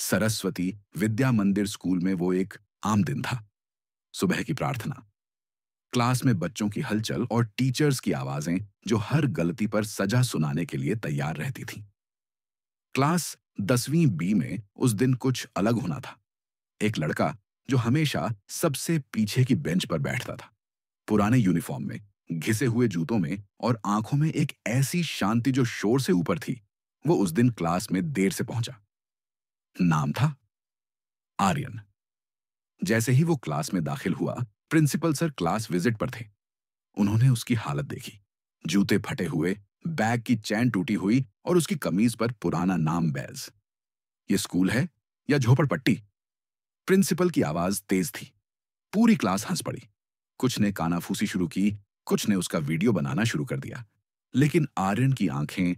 सरस्वती विद्या मंदिर स्कूल में वो एक आम दिन था। सुबह की प्रार्थना, क्लास में बच्चों की हलचल और टीचर्स की आवाजें जो हर गलती पर सजा सुनाने के लिए तैयार रहती थीं। क्लास 10वीं बी में उस दिन कुछ अलग होना था। एक लड़का जो हमेशा सबसे पीछे की बेंच पर बैठता था, पुराने यूनिफॉर्म में, घिसे हुए जूतों में और आंखों में एक ऐसी शांति जो शोर से ऊपर थी, वो उस दिन क्लास में देर से पहुंचा। नाम था आर्यन। जैसे ही वो क्लास में दाखिल हुआ, प्रिंसिपल सर क्लास विजिट पर थे। उन्होंने उसकी हालत देखी, जूते फटे हुए, बैग की चैन टूटी हुई और उसकी कमीज पर पुराना नाम बैज। ये स्कूल है या झोपड़पट्टी? प्रिंसिपल की आवाज तेज थी। पूरी क्लास हंस पड़ी। कुछ ने कानाफूसी शुरू की, कुछ ने उसका वीडियो बनाना शुरू कर दिया। लेकिन आर्यन की आंखें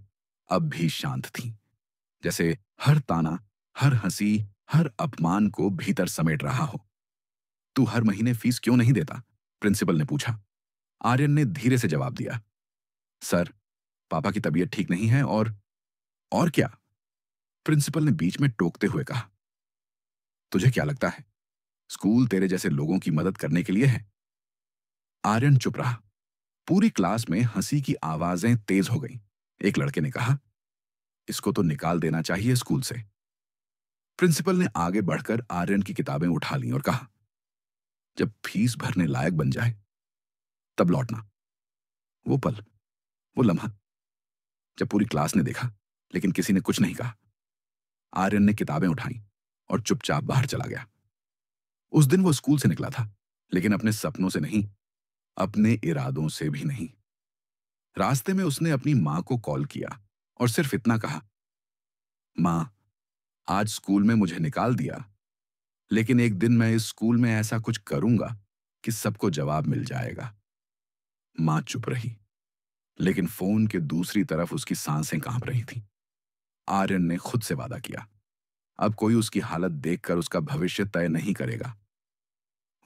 अब भी शांत थीं, जैसे हर ताना, हर हंसी, हर अपमान को भीतर समेट रहा हो। तू हर महीने फीस क्यों नहीं देता? प्रिंसिपल ने पूछा। आर्यन ने धीरे से जवाब दिया, सर, पापा की तबीयत ठीक नहीं है और क्या? प्रिंसिपल ने बीच में टोकते हुए कहा, तुझे क्या लगता है स्कूल तेरे जैसे लोगों की मदद करने के लिए है? आर्यन चुप रहा। पूरी क्लास में हंसी की आवाजें तेज हो गईं। एक लड़के ने कहा, इसको तो निकाल देना चाहिए स्कूल से। प्रिंसिपल ने आगे बढ़कर आर्यन की किताबें उठा लीं और कहा, जब फीस भरने लायक बन जाए तब लौटना। वो पल, वो लम्हा, जब पूरी क्लास ने देखा लेकिन किसी ने कुछ नहीं कहा। आर्यन ने किताबें उठाई और चुपचाप बाहर चला गया। उस दिन वो स्कूल से निकला था, लेकिन अपने सपनों से नहीं, अपने इरादों से भी नहीं। रास्ते में उसने अपनी मां को कॉल किया और सिर्फ इतना कहा, मां, आज स्कूल में मुझे निकाल दिया, लेकिन एक दिन मैं इस स्कूल में ऐसा कुछ करूंगा कि सबको जवाब मिल जाएगा। मां चुप रही, लेकिन फोन के दूसरी तरफ उसकी सांसें कांप रही थीं। आर्यन ने खुद से वादा किया, अब कोई उसकी हालत देखकर उसका भविष्य तय नहीं करेगा।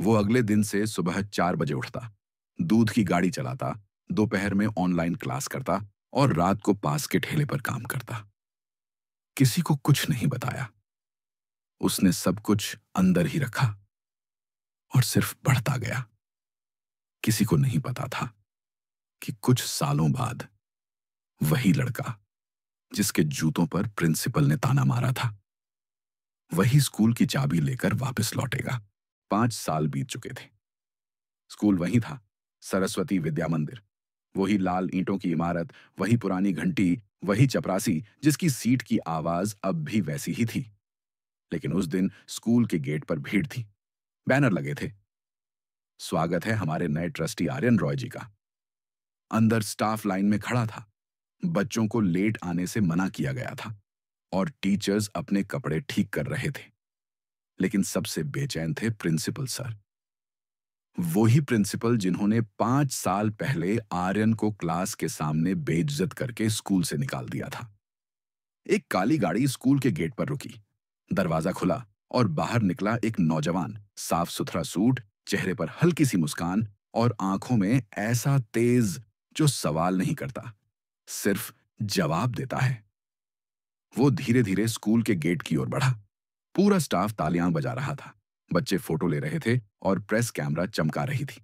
वो अगले दिन से सुबह 4 बजे उठता, दूध की गाड़ी चलाता, दोपहर में ऑनलाइन क्लास करता और रात को पास के ठेले पर काम करता। किसी को कुछ नहीं बताया। उसने सब कुछ अंदर ही रखा और सिर्फ बढ़ता गया। किसी को नहीं पता था कि कुछ सालों बाद वही लड़का जिसके जूतों पर प्रिंसिपल ने ताना मारा था, वही स्कूल की चाबी लेकर वापस लौटेगा। 5 साल बीत चुके थे। स्कूल वही था, सरस्वती विद्या मंदिर। वही लाल ईंटों की इमारत, वही पुरानी घंटी, वही चपरासी जिसकी सीट की आवाज अब भी वैसी ही थी। लेकिन उस दिन स्कूल के गेट पर भीड़ थी। बैनर लगे थे, स्वागत है हमारे नए ट्रस्टी आर्यन रॉय जी का। अंदर स्टाफ लाइन में खड़ा था। बच्चों को लेट आने से मना किया गया था और टीचर्स अपने कपड़े ठीक कर रहे थे। लेकिन सबसे बेचैन थे प्रिंसिपल सर। वही प्रिंसिपल जिन्होंने 5 साल पहले आर्यन को क्लास के सामने बेइज्जत करके स्कूल से निकाल दिया था। एक काली गाड़ी स्कूल के गेट पर रुकी। दरवाजा खुला और बाहर निकला एक नौजवान, साफ सुथरा सूट, चेहरे पर हल्की सी मुस्कान और आंखों में ऐसा तेज जो सवाल नहीं करता, सिर्फ जवाब देता है। वो धीरे धीरे स्कूल के गेट की ओर बढ़ा। पूरा स्टाफ तालियां बजा रहा था, बच्चे फोटो ले रहे थे और प्रेस कैमरा चमका रही थी।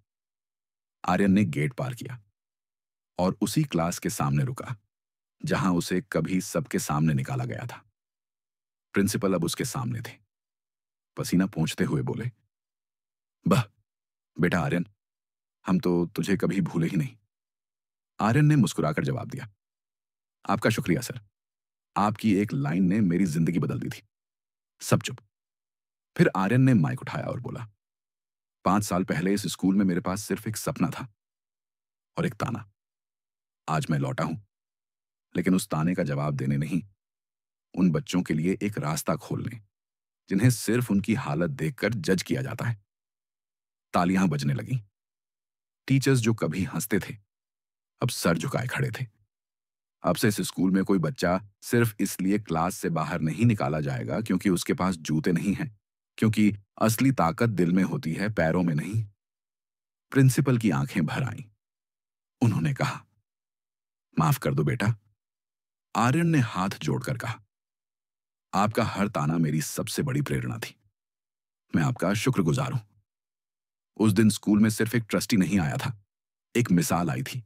आर्यन ने गेट पार किया और उसी क्लास के सामने रुका जहां उसे कभी सबके सामने निकाला गया था। प्रिंसिपल अब उसके सामने थे। पसीना पोंछते हुए बोले, बह, बेटा आर्यन, हम तो तुझे कभी भूले ही नहीं। आर्यन ने मुस्कुराकर जवाब दिया, आपका शुक्रिया सर, आपकी एक लाइन ने मेरी जिंदगी बदल दी थी। सब चुप। फिर आर्यन ने माइक उठाया और बोला, 5 साल पहले इस स्कूल में मेरे पास सिर्फ एक सपना था और एक ताना। आज मैं लौटा हूं, लेकिन उस ताने का जवाब देने नहीं, उन बच्चों के लिए एक रास्ता खोलने जिन्हें सिर्फ उनकी हालत देखकर जज किया जाता है। तालियां बजने लगीं। टीचर्स जो कभी हंसते थे अब सर झुकाए खड़े थे। अब से इस स्कूल में कोई बच्चा सिर्फ इसलिए क्लास से बाहर नहीं निकाला जाएगा क्योंकि उसके पास जूते नहीं हैं, क्योंकि असली ताकत दिल में होती है, पैरों में नहीं। प्रिंसिपल की आंखें भर आईं। उन्होंने कहा, माफ कर दो बेटा। आर्यन ने हाथ जोड़कर कहा, आपका हर ताना मेरी सबसे बड़ी प्रेरणा थी। मैं आपका शुक्रगुजार हूं। उस दिन स्कूल में सिर्फ एक ट्रस्टी नहीं आया था, एक मिसाल आई थी।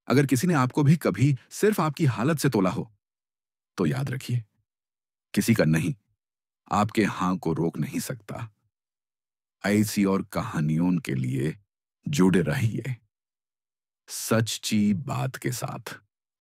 अगर किसी ने आपको भी कभी सिर्फ आपकी हालत से तोला हो, तो याद रखिए, किसी का नहीं आपके हाँ को रोक नहीं सकता। ऐसी और कहानियों के लिए जुड़े रहिए सच्ची बात के साथ।